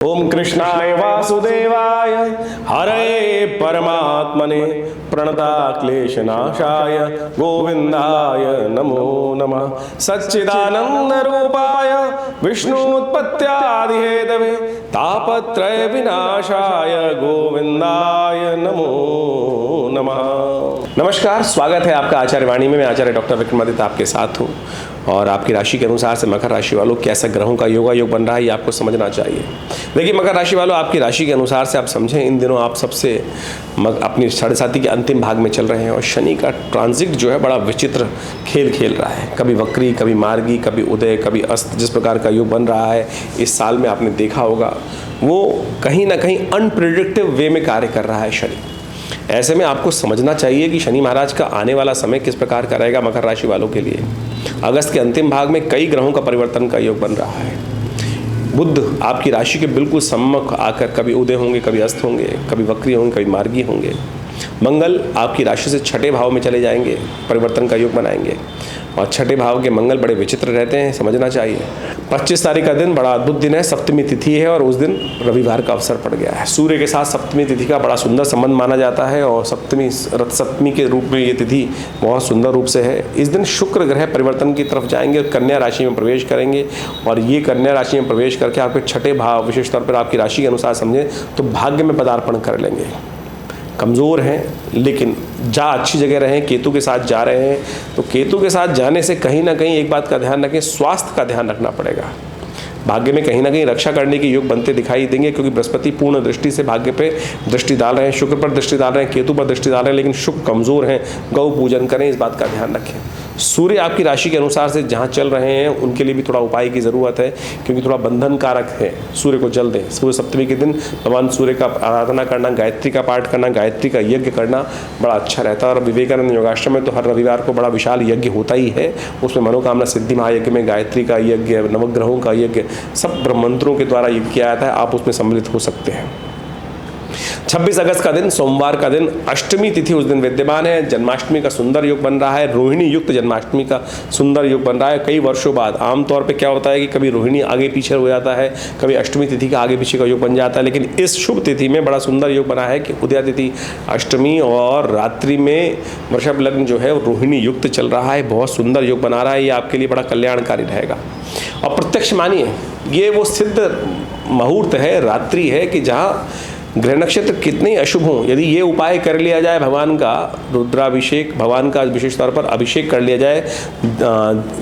ओम कृष्णाय वासुदेवाय हरे परमात्मने प्रणताक्लेशनाशाय गोविंदाय नमो नमः। सच्चिदानंद रूपाय विष्णुत्पत्त्यादिहेतवे तापत्रय विनाशाय गोविंदाय नमो नमः। नमस्कार, स्वागत है आपका आचार्य वाणी में। मैं आचार्य डॉक्टर विक्रमादित्य आपके साथ हूँ और आपकी राशि के अनुसार से मकर राशि वालों कैसा ग्रहों का योग बन रहा है ये आपको समझना चाहिए। देखिए मकर राशि वालों, आपकी राशि के अनुसार से आप समझें, इन दिनों आप सबसे अपनी साढ़े साथी के अंतिम भाग में चल रहे हैं और शनि का ट्रांजिट जो है बड़ा विचित्र खेल खेल रहा है। कभी वक्री, कभी मार्गी, कभी उदय, कभी अस्त। जिस प्रकार का योग बन रहा है इस साल में आपने देखा होगा, वो कहीं ना कहीं अनप्रिडिक्टिव वे में कार्य कर रहा है शनि। ऐसे में आपको समझना चाहिए कि शनि महाराज का आने वाला समय किस प्रकार का रहेगा मकर राशि वालों के लिए। अगस्त के अंतिम भाग में कई ग्रहों का परिवर्तन का योग बन रहा है। बुध आपकी राशि के बिल्कुल सम्मुख आकर कभी उदय होंगे, कभी अस्त होंगे, कभी वक्री होंगे, कभी मार्गी होंगे। मंगल आपकी राशि से छठे भाव में चले जाएंगे, परिवर्तन का योग बनाएंगे और छठे भाव के मंगल बड़े विचित्र रहते हैं, समझना चाहिए। 25 तारीख का दिन बड़ा अद्भुत दिन है, सप्तमी तिथि है और उस दिन रविवार का अवसर पड़ गया है। सूर्य के साथ सप्तमी तिथि का बड़ा सुंदर संबंध माना जाता है और रथ सप्तमी के रूप में ये तिथि बहुत सुंदर रूप से है। इस दिन शुक्र ग्रह परिवर्तन की तरफ जाएंगे और कन्या राशि में प्रवेश करेंगे और ये कन्या राशि में प्रवेश करके आपके छठे भाव, विशेष तौर पर आपकी राशि के अनुसार समझें तो भाग्य में पदार्पण कर लेंगे। कमज़ोर हैं लेकिन अच्छी जगह रहें। केतु के साथ जा रहे हैं तो केतु के साथ जाने से कहीं ना कहीं एक बात का ध्यान रखें, स्वास्थ्य का ध्यान रखना पड़ेगा। भाग्य में कहीं ना कहीं रक्षा करने के योग बनते दिखाई देंगे क्योंकि बृहस्पति पूर्ण दृष्टि से भाग्य पे दृष्टि डाल रहे हैं, शुक्र पर दृष्टि डाल रहे हैं, केतु पर दृष्टि डाल रहे हैं, लेकिन शुक्र कमज़ोर हैं। गौ पूजन करें, इस बात का ध्यान रखें। सूर्य आपकी राशि के अनुसार से जहाँ चल रहे हैं उनके लिए भी थोड़ा उपाय की ज़रूरत है क्योंकि थोड़ा बंधन कारक है। सूर्य को जल दें। सूर्य सप्तमी के दिन भगवान सूर्य का आराधना करना, गायत्री का पाठ करना, गायत्री का यज्ञ करना बड़ा अच्छा रहता है। और विवेकानंद योगाश्रम में तो हर रविवार को बड़ा विशाल यज्ञ होता ही है। उसमें मनोकामना सिद्धि महायज्ञ में गायत्री का यज्ञ, नवग्रहों का यज्ञ, सब ब्रह्मंत्रों के द्वारा यज्ञ किया जाता है। आप उसमें सम्मिलित हो सकते हैं। 26 अगस्त का दिन सोमवार का दिन, अष्टमी तिथि उस दिन विद्यमान है। जन्माष्टमी का सुंदर योग बन रहा है। रोहिणी युक्त जन्माष्टमी का सुंदर योग बन रहा है। कई वर्षों बाद आमतौर पे क्या होता है कि कभी रोहिणी आगे पीछे हो जाता है, कभी अष्टमी तिथि का आगे पीछे का योग बन जाता है, लेकिन इस शुभ तिथि में बड़ा सुंदर योग बना है कि उदया तिथि अष्टमी और रात्रि में वृषभ लग्न जो है रोहिणी युक्त चल रहा है। बहुत सुंदर योग बना रहा है। ये आपके लिए बड़ा कल्याणकारी रहेगा। और प्रत्यक्ष मानिए ये वो सिद्ध मुहूर्त है, रात्रि है कि जहाँ ग्रह नक्षत्र कितने अशुभ हों, यदि ये उपाय कर लिया जाए, भगवान का रुद्राभिषेक, भगवान का विशेष तौर पर अभिषेक कर लिया जाए,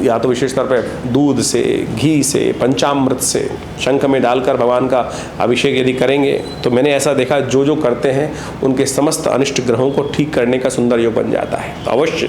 या तो विशेष तौर पर दूध से, घी से, पंचामृत से, शंख में डालकर भगवान का अभिषेक यदि करेंगे तो मैंने ऐसा देखा जो करते हैं उनके समस्त अनिष्ट ग्रहों को ठीक करने का सुंदर योग बन जाता है। तो अवश्य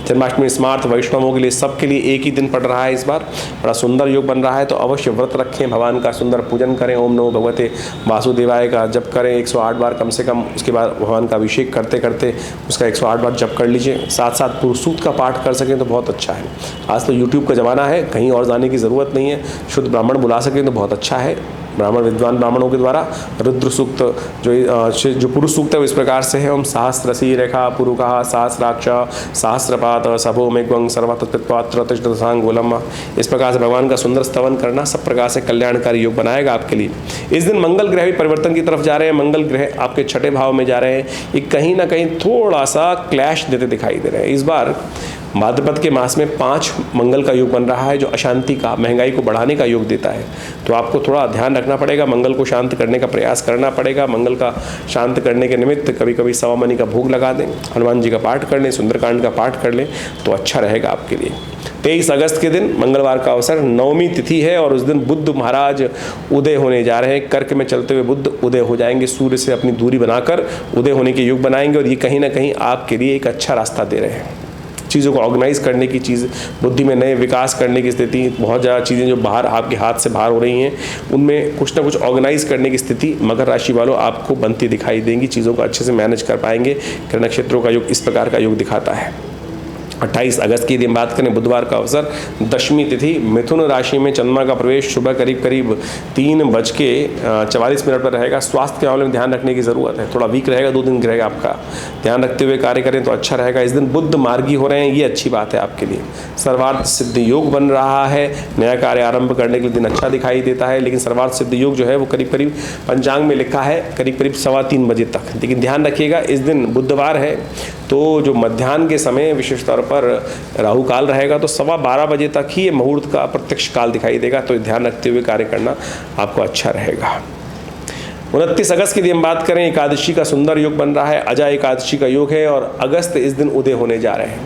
जन्माष्टमी स्मार्थ वैष्णवों के लिए, सबके लिए एक ही दिन पड़ रहा है। इस बार बड़ा सुंदर योग बन रहा है तो अवश्य व्रत रखें, भगवान का सुंदर पूजन करें, ओम नमो भगवते वासुदेवाय का जप करें 108 बार कम से कम। उसके बाद भगवान का अभिषेक करते करते उसका 108 बार जप कर लीजिए। साथ साथ पुरुष सूक्त का पाठ कर सकें तो बहुत अच्छा है। आज तो यूट्यूब का ज़माना है, कहीं और जाने की ज़रूरत नहीं है। शुद्ध ब्राह्मण बुला सकें तो बहुत अच्छा है। ब्राह्मण विद्वान ब्राह्मणों के द्वारा रुद्र सूक्त जो पुरुष सूक्त है वो इस प्रकार से है। ओम सहस्रसी रेखा पुरुषः सहस्राक्ष सहस्रपात सभो मेघ्वं सर्वतत्पात्रतंगोलम। इस प्रकार से भगवान का सुंदर स्तवन करना सब प्रकार से कल्याणकारी योग बनाएगा आपके लिए। इस दिन मंगल ग्रह भी परिवर्तन की तरफ जा रहे हैं। मंगल ग्रह आपके छठे भाव में जा रहे हैं। ये कहीं ना कहीं थोड़ा सा क्लैश देते दिखाई दे रहे हैं। इस बार भाद्रपद के मास में 5 मंगल का योग बन रहा है जो अशांति का, महंगाई को बढ़ाने का योग देता है। तो आपको थोड़ा ध्यान रखना पड़ेगा, मंगल को शांत करने का प्रयास करना पड़ेगा। मंगल का शांत करने के निमित्त कभी कभी सवा मनी का भोग लगा दें, हनुमान जी का पाठ कर लें, सुंदरकांड का पाठ कर लें तो अच्छा रहेगा आपके लिए। 23 अगस्त के दिन मंगलवार का अवसर, नवमी तिथि है और उस दिन बुद्ध महाराज उदय होने जा रहे हैं। कर्क में चलते हुए बुद्ध उदय हो जाएंगे, सूर्य से अपनी दूरी बनाकर उदय होने के योग बनाएंगे और ये कहीं ना कहीं आपके लिए एक अच्छा रास्ता दे रहे हैं। चीज़ों को ऑर्गेनाइज करने की चीज़, बुद्धि में नए विकास करने की स्थिति, बहुत ज़्यादा चीज़ें जो बाहर आपके हाथ से बाहर हो रही हैं उनमें कुछ ना कुछ ऑर्गेनाइज करने की स्थिति मकर राशि वालों आपको बनती दिखाई देंगी। चीज़ों को अच्छे से मैनेज कर पाएंगे। ग्रह नक्षत्रों का योग इस प्रकार का योग दिखाता है। 28 अगस्त की यदि हम बात करें बुधवार का अवसर, दशमी तिथि, मिथुन राशि में चंद्रमा का प्रवेश सुबह करीब 3:44 पर रहेगा। स्वास्थ्य के मामले में ध्यान रखने की ज़रूरत है, थोड़ा वीक रहेगा, 2 दिन रहेगा आपका, ध्यान रखते हुए कार्य करें तो अच्छा रहेगा। इस दिन बुध मार्गी हो रहे हैं, ये अच्छी बात है आपके लिए। सर्वार्थ सिद्ध योग बन रहा है, नया कार्य आरंभ करने के लिए दिन अच्छा दिखाई देता है, लेकिन सर्वार्थ सिद्ध योग जो है वो करीब पंचांग में लिखा है करीब 3:15 बजे तक। लेकिन ध्यान रखिएगा इस दिन बुधवार है तो जो मध्याह्न के समय विशेष तौर पर राहु काल रहेगा, तो 12:15 बजे तक ही ये मुहूर्त का प्रत्यक्ष काल दिखाई देगा, तो ध्यान रखते हुए कार्य करना आपको अच्छा रहेगा। 29 अगस्त की यदि हम बात करें, एकादशी का सुंदर योग बन रहा है, अजा एकादशी का योग है और अगस्त इस दिन उदय होने जा रहे हैं।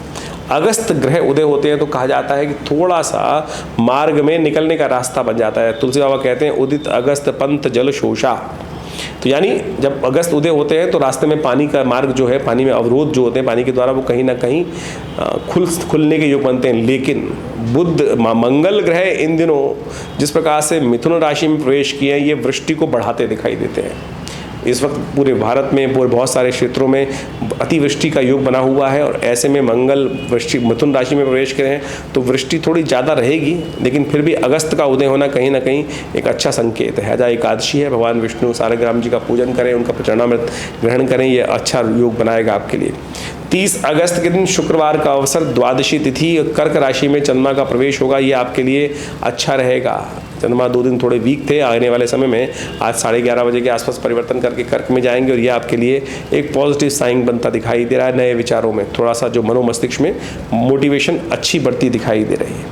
अगस्त ग्रह उदय होते हैं तो कहा जाता है कि थोड़ा सा मार्ग में निकलने का रास्ता बन जाता है। तुलसी बाबा कहते हैं उदित अगस्त पंथ जल शोषा, तो यानी जब अगस्त उदय होते हैं तो रास्ते में पानी का मार्ग जो है, पानी में अवरोध जो होते हैं पानी के द्वारा, वो कहीं ना कहीं खुलने के योग बनते हैं। लेकिन बुध मंगल ग्रह इन दिनों जिस प्रकार से मिथुन राशि में प्रवेश किए हैं, ये वृष्टि को बढ़ाते दिखाई देते हैं। इस वक्त पूरे भारत में पूरे बहुत सारे क्षेत्रों में अतिवृष्टि का योग बना हुआ है और ऐसे में मंगल वृश्चिक मिथुन राशि में प्रवेश करें हैं तो वृष्टि थोड़ी ज़्यादा रहेगी, लेकिन फिर भी अगस्त का उदय होना कहीं ना कहीं एक अच्छा संकेत है। अजा एकादशी है, भगवान विष्णु सारग्राम जी का पूजन करें, उनका प्रचरणामृत ग्रहण करें, ये अच्छा योग बनाएगा आपके लिए। 30 अगस्त के दिन शुक्रवार का अवसर, द्वादशी तिथि, कर्क राशि में चंद्रमा का प्रवेश होगा, ये आपके लिए अच्छा रहेगा। चंद्रमा 2 दिन थोड़े वीक थे, आने वाले समय में आज 11:30 बजे के आसपास परिवर्तन करके कर्क में जाएंगे और ये आपके लिए एक पॉजिटिव साइन बनता दिखाई दे रहा है। नए विचारों में थोड़ा सा जो मनोमस्तिष्क में मोटिवेशन अच्छी बढ़ती दिखाई दे रही है,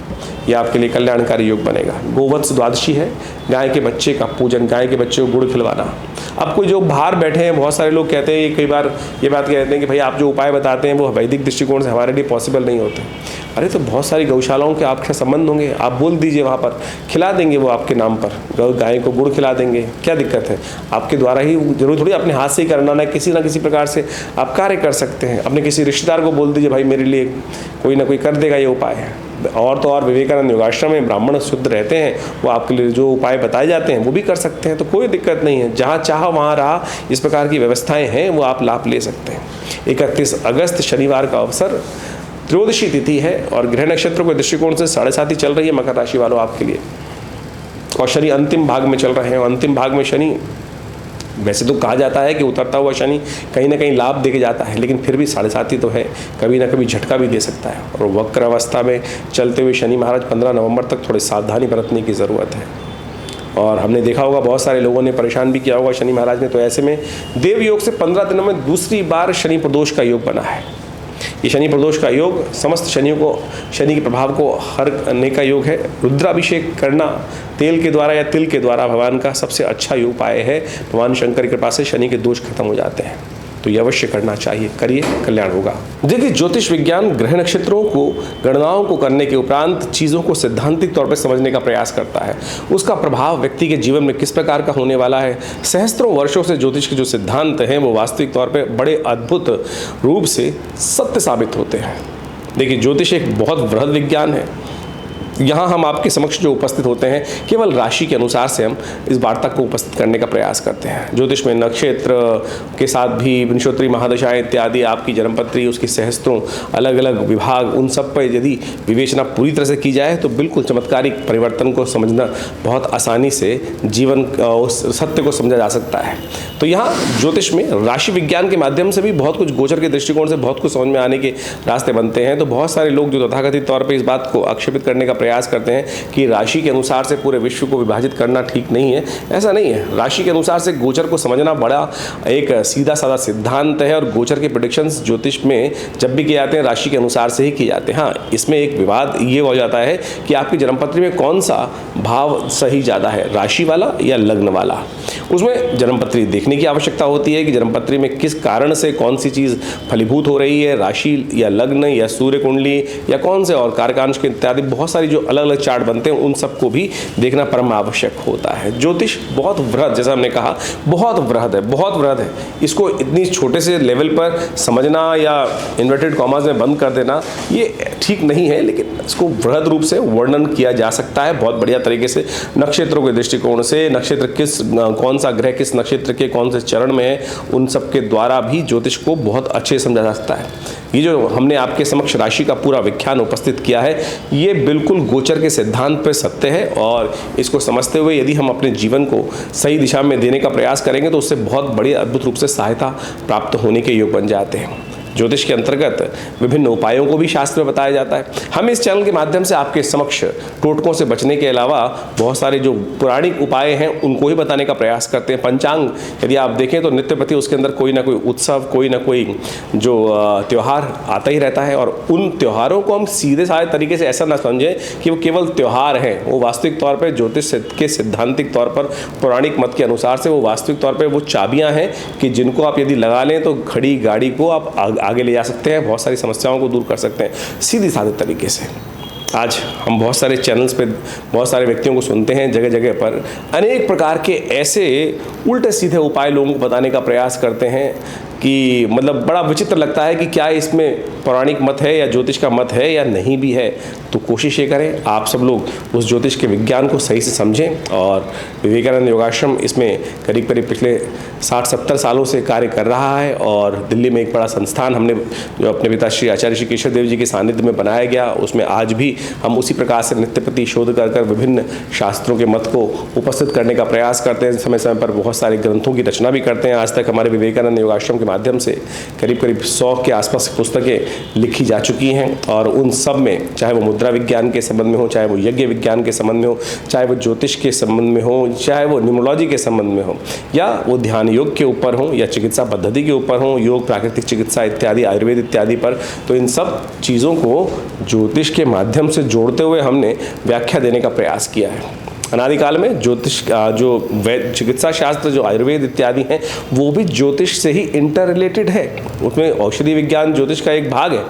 ये आपके लिए कल्याणकारी योग बनेगा। गोवत्स द्वादशी है, गाय के बच्चे का पूजन, गाय के बच्चे को गुड़ खिलवाना। अब कोई जो बाहर बैठे हैं, बहुत सारे लोग कहते हैं, कई बार ये बात कहते हैं कि भाई आप जो उपाय बताते हैं वो वैदिक दृष्टिकोण से हमारे लिए पॉसिबल नहीं होते। अरे तो बहुत सारी गौशालाओं के आपके संबंध होंगे, आप बोल दीजिए, वहाँ पर खिला देंगे वो आपके नाम पर, गाय को गुड़ खिला देंगे, क्या दिक्कत है? आपके द्वारा ही, जरूर थोड़ी अपने हाथ से ही करना, ना किसी प्रकार से आप कार्य कर सकते हैं। अपने किसी रिश्तेदार को बोल दीजिए, भाई मेरे लिए कोई ना कोई कर देगा ये उपाय है। और तो और विवेकानंद योगाश्रम में ब्राह्मण शुद्ध रहते हैं, वो आपके लिए जो उपाय बताए जाते हैं वो भी कर सकते हैं, तो कोई दिक्कत नहीं है। जहाँ चाह वहाँ रहा, इस प्रकार की व्यवस्थाएं हैं, वो आप लाभ ले सकते हैं। 31 अगस्त शनिवार का अवसर, त्रयोदशी तिथि है और ग्रह नक्षत्रों के दृष्टिकोण से 7.5 चल रही है मकर राशि वालों आपके लिए, और शनि अंतिम भाग में चल रहे हैं। अंतिम भाग में शनि, वैसे तो कहा जाता है कि उतरता हुआ शनि कहीं ना कहीं लाभ देके जाता है, लेकिन फिर भी 7.5 तो है, कभी ना कभी झटका भी दे सकता है। और वक्र अवस्था में चलते हुए शनि महाराज 15 नवंबर तक थोड़ी सावधानी बरतने की ज़रूरत है। और हमने देखा होगा बहुत सारे लोगों ने परेशान भी किया होगा शनि महाराज ने, तो ऐसे में देव योग से 15 दिनों में दूसरी बार शनि प्रदोष का योग बना है। ये शनि प्रदोष का योग समस्त शनियों को, शनि के प्रभाव को हरने का योग है। रुद्राभिषेक करना तेल के द्वारा या तिल के द्वारा भगवान का सबसे अच्छा उपाय है। भगवान शंकर की कृपा से शनि के दोष खत्म हो जाते हैं, तो ये अवश्य करना चाहिए, करिए, कल्याण होगा। देखिए, ज्योतिष विज्ञान ग्रह नक्षत्रों को, गणनाओं को करने के उपरांत चीज़ों को सैद्धांतिक तौर पर समझने का प्रयास करता है। उसका प्रभाव व्यक्ति के जीवन में किस प्रकार का होने वाला है। सहस्त्रों वर्षों से ज्योतिष के जो सिद्धांत हैं वो वास्तविक तौर पर बड़े अद्भुत रूप से सत्य साबित होते हैं। देखिए, ज्योतिष एक बहुत वृहद विज्ञान है। यहाँ हम आपके समक्ष जो उपस्थित होते हैं, केवल राशि के अनुसार से हम इस वार्ता को उपस्थित करने का प्रयास करते हैं। ज्योतिष में नक्षत्र के साथ भी विंशोत्तरी महादशाएं इत्यादि, आपकी जन्मपत्री, उसकी सहस्त्रों अलग अलग विभाग, उन सब पर यदि विवेचना पूरी तरह से की जाए तो बिल्कुल चमत्कारिक परिवर्तन को समझना बहुत आसानी से जीवन उस सत्य को समझा जा सकता है। तो यहाँ ज्योतिष में राशि विज्ञान के माध्यम से भी बहुत कुछ, गोचर के दृष्टिकोण से बहुत कुछ समझ में आने के रास्ते बनते हैं। तो बहुत सारे लोग जो तथाकथित तौर पर इस बात को आक्षेपित करने का प्रयास करते हैं कि राशि के अनुसार से पूरे विश्व को विभाजित करना ठीक नहीं है, ऐसा नहीं है। राशि के अनुसार से गोचर को समझना बड़ा एक सीधा साधा सिद्धांत है, और गोचर के प्रेडिक्शंस ज्योतिष में जब भी किए जाते हैं राशि के अनुसार से ही किए जाते हैं। हाँ, इसमें एक विवाद ये हो जाता है कि आपकी जन्मपत्री में कौन सा भाव सही ज़्यादा है, राशि वाला या लग्न वाला। उसमें जन्मपत्री देखने की आवश्यकता होती है कि जन्मपत्री में किस कारण से कौन सी चीज़ फलीभूत हो रही है, राशि या लग्न या सूर्य कुंडली या कौन से और कारकांश के इत्यादि बहुत सारी जो जो अलग अलग चार्ट बनते हैं उन सबको भी देखना परम आवश्यक होता है। ज्योतिष बहुत वृहद, जैसा हमने कहा, बहुत वृहद है, बहुत वृहद है। इसको इतनी छोटे से लेवल पर समझना या इन्वर्टेड कॉमास में बंद कर देना ये ठीक नहीं है, लेकिन इसको वृहद रूप से वर्णन किया जा सकता है बहुत बढ़िया तरीके से। नक्षत्रों के दृष्टिकोण से, नक्षत्र कौन सा ग्रह किस नक्षत्र के कौन से चरण में है, उन सब के द्वारा भी ज्योतिष को बहुत अच्छे से समझा जा सकता है। ये जो हमने आपके समक्ष राशि का पूरा व्याख्यान उपस्थित किया है, ये बिल्कुल गोचर के सिद्धांत पर सत्य है, और इसको समझते हुए यदि हम अपने जीवन को सही दिशा में देने का प्रयास करेंगे तो उससे बहुत बड़ी अद्भुत रूप से सहायता प्राप्त होने के योग बन जाते हैं। ज्योतिष के अंतर्गत विभिन्न उपायों को भी शास्त्र में बताया जाता है। हम इस चैनल के माध्यम से आपके समक्ष टोटकों से बचने के अलावा बहुत सारे जो पौराणिक उपाय हैं उनको ही बताने का प्रयास करते हैं। पंचांग यदि आप देखें तो नित्य प्रति उसके अंदर कोई ना कोई उत्सव, कोई ना कोई जो त्यौहार आता ही रहता है, और उन त्योहारों को हम सीधे साधे तरीके से ऐसा ना समझें कि वो केवल त्यौहार हैं। वो वास्तविक तौर पर ज्योतिष के सिद्धांतिक तौर पर, पौराणिक मत के अनुसार से वो वास्तविक तौर पर वो चाबियाँ हैं कि जिनको आप यदि लगा लें तो घड़ी गाड़ी को आप आगे ले जा सकते हैं, बहुत सारी समस्याओं को दूर कर सकते हैं सीधी साधे तरीके से। आज हम बहुत सारे चैनल्स पे बहुत सारे व्यक्तियों को सुनते हैं, जगह जगह पर अनेक प्रकार के ऐसे उल्टे सीधे उपाय लोगों को बताने का प्रयास करते हैं कि मतलब बड़ा विचित्र लगता है कि क्या इसमें पौराणिक मत है या ज्योतिष का मत है या नहीं भी है। तो कोशिश ये करें आप सब लोग उस ज्योतिष के विज्ञान को सही से समझें, और विवेकानंद योगाश्रम इसमें करीब करीब पिछले 60-70 सालों से कार्य कर रहा है, और दिल्ली में एक बड़ा संस्थान हमने जो अपने पिता श्री आचार्य श्री केशव देव जी के सानिध्य में बनाया गया, उसमें आज भी हम उसी प्रकार से नित्य प्रति शोध कर विभिन्न शास्त्रों के मत को उपस्थित करने का प्रयास करते हैं। समय समय पर बहुत सारे ग्रंथों की रचना भी करते हैं। आज तक हमारे विवेकानंद योगाश्रम के माध्यम से करीब करीब 100 के आसपास पुस्तकें लिखी जा चुकी हैं, और उन सब में चाहे वो मुद्रा विज्ञान के संबंध में हो, चाहे वो यज्ञ विज्ञान के संबंध में हो, चाहे वो ज्योतिष के संबंध में हो, चाहे वो न्यूमरोलॉजी के संबंध में हो, या वो ध्यान योग के ऊपर हो, या चिकित्सा पद्धति के ऊपर हो, योग, प्राकृतिक चिकित्सा इत्यादि, आयुर्वेद इत्यादि पर, तो इन सब चीज़ों को ज्योतिष के माध्यम से जोड़ते हुए हमने व्याख्या देने का प्रयास किया है। अनादिकाल में ज्योतिष जो चिकित्सा शास्त्र जो आयुर्वेद इत्यादि हैं वो भी ज्योतिष से ही इंटर रिलेटेड है। उसमें औषधि विज्ञान ज्योतिष का एक भाग है,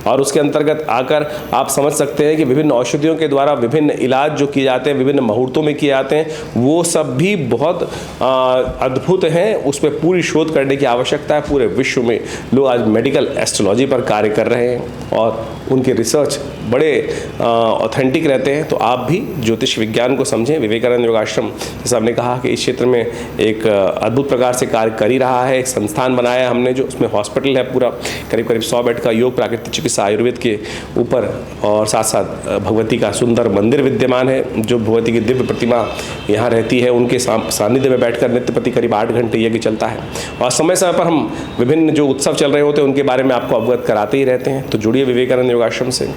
और उसके अंतर्गत आकर आप समझ सकते हैं कि विभिन्न औषधियों के द्वारा विभिन्न इलाज जो किए जाते हैं, विभिन्न मुहूर्तों में किए जाते हैं, वो सब भी बहुत अद्भुत हैं। उस पर पूरी शोध करने की आवश्यकता है। पूरे विश्व में लोग आज मेडिकल एस्ट्रोलॉजी पर कार्य कर रहे हैं, और उनके रिसर्च बड़े ऑथेंटिक रहते हैं। तो आप भी ज्योतिष विज्ञान को समझें। विवेकानंद योगाश्रम जैसा हमने कहा कि इस क्षेत्र में एक अद्भुत प्रकार से कार्य कर ही रहा है। एक संस्थान बनाया हमने जो उसमें हॉस्पिटल है पूरा, करीब करीब 100 बेड का, योग, प्राकृतिक चिकित्सा, आयुर्वेद के ऊपर, और साथ साथ भगवती का सुंदर मंदिर विद्यमान है। जो भगवती की दिव्य प्रतिमा यहाँ रहती है, उनके सानिध्य में बैठकर नित्य प्रति करीब 8 घंटे यज्ञ चलता है, और समय समय पर हम विभिन्न जो उत्सव चल रहे होते हैं उनके बारे में आपको अवगत कराते ही रहते हैं। तो जुड़िए विवेकानंद योगाश्रम से।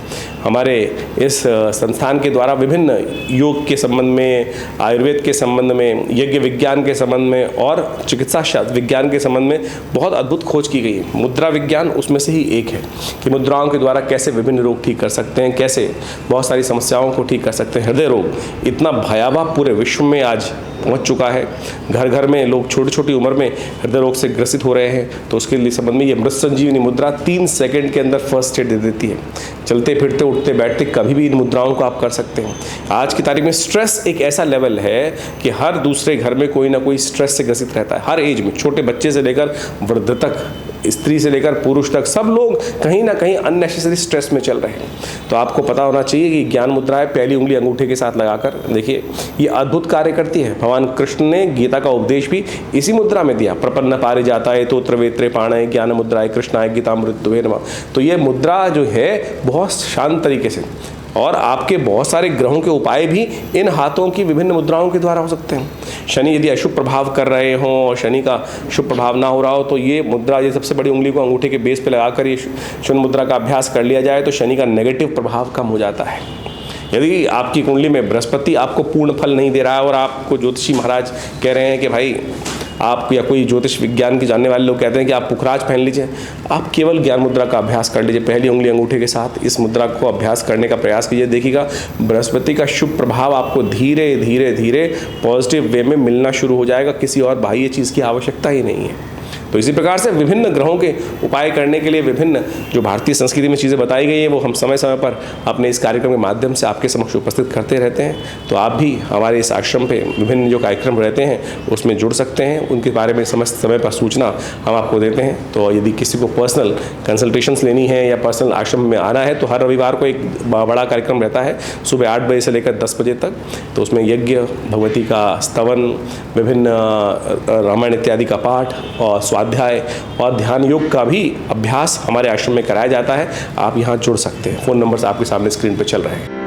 हमारे इस संस्थान के द्वारा विभिन्न योग के संबंध में, आयुर्वेद के संबंध में, यज्ञ विज्ञान के संबंध में, और चिकित्सा शास्त्र विज्ञान के संबंध में बहुत अद्भुत खोज की गई है। मुद्रा विज्ञान उसमें से ही एक है कि मुद्राओं के द्वारा कैसे विभिन्न रोग ठीक कर सकते हैं, कैसे बहुत सारी समस्याओं को ठीक कर सकते हैं। हृदय रोग इतना भयावह पूरे विश्व में आज पहुंच चुका है, घर घर में लोग छोटी छोटी उम्र में हृदय रोग से ग्रसित हो रहे हैं। तो उसके लिए संबंध में ये मृत संजीवनी मुद्रा 3 सेकंड के अंदर फर्स्ट एड दे देती है। चलते फिरते उठते बैठते कभी भी इन मुद्राओं को आप कर सकते हैं। आज की तारीख में स्ट्रेस एक ऐसा लेवल है कि हर दूसरे घर में कोई ना कोई स्ट्रेस से ग्रसित रहता है। हर एज में, छोटे बच्चे से लेकर वृद्ध तक, स्त्री से लेकर पुरुष तक, सब लोग कहीं ना कहीं अननेसेसरी स्ट्रेस में चल रहे हैं। तो आपको पता होना चाहिए कि ज्ञान मुद्रा है, पहली उंगली अंगूठे के साथ लगाकर देखिए, ये अद्भुत कार्य करती है। भगवान कृष्ण ने गीता का उपदेश भी इसी मुद्रा में दिया। प्रपन्न पारिजाताय तोत्र वेत्रे पाणय ज्ञान मुद्राय कृष्णाय गीतामृतवे नमः। तो ये मुद्रा जो है बहुत शांत तरीके से, और आपके बहुत सारे ग्रहों के उपाय भी इन हाथों की विभिन्न मुद्राओं के द्वारा हो सकते हैं। शनि यदि अशुभ प्रभाव कर रहे हों और शनि का शुभ प्रभाव ना हो रहा हो, तो ये मुद्रा, ये सबसे बड़ी उंगली को अंगूठे के बेस पे लगाकर ये शून्य मुद्रा का अभ्यास कर लिया जाए तो शनि का नेगेटिव प्रभाव कम हो जाता है। यदि आपकी कुंडली में बृहस्पति आपको पूर्ण फल नहीं दे रहा है और आपको ज्योतिषी महाराज कह रहे हैं कि भाई आप, या कोई ज्योतिष विज्ञान के जानने वाले लोग कहते हैं कि आप पुखराज पहन लीजिए, आप केवल ज्ञान मुद्रा का अभ्यास कर लीजिए। पहली उंगली अंगूठे के साथ इस मुद्रा को अभ्यास करने का प्रयास कीजिए। देखिएगा बृहस्पति का शुभ प्रभाव आपको धीरे धीरे धीरे पॉजिटिव वे में मिलना शुरू हो जाएगा। किसी और बाह्य चीज़ की आवश्यकता ही नहीं है। तो इसी प्रकार से विभिन्न ग्रहों के उपाय करने के लिए विभिन्न जो भारतीय संस्कृति में चीज़ें बताई गई हैं वो हम समय समय पर अपने इस कार्यक्रम के माध्यम से आपके समक्ष उपस्थित करते रहते हैं। तो आप भी हमारे इस आश्रम पे विभिन्न जो कार्यक्रम रहते हैं उसमें जुड़ सकते हैं, उनके बारे में समस्त समय पर सूचना हम आपको देते हैं। तो यदि किसी को पर्सनल कंसल्टेशंस लेनी है या पर्सनल आश्रम में आना है तो हर रविवार को एक बड़ा कार्यक्रम रहता है सुबह 8 बजे से लेकर 10 बजे तक। तो उसमें यज्ञ, भगवती का स्तवन, विभिन्न रामायण इत्यादि का पाठ और स्वाध्याय और ध्यान योग का भी अभ्यास हमारे आश्रम में कराया जाता है। आप यहाँ जुड़ सकते हैं। फ़ोन नंबर्स आपके सामने स्क्रीन पर चल रहे हैं।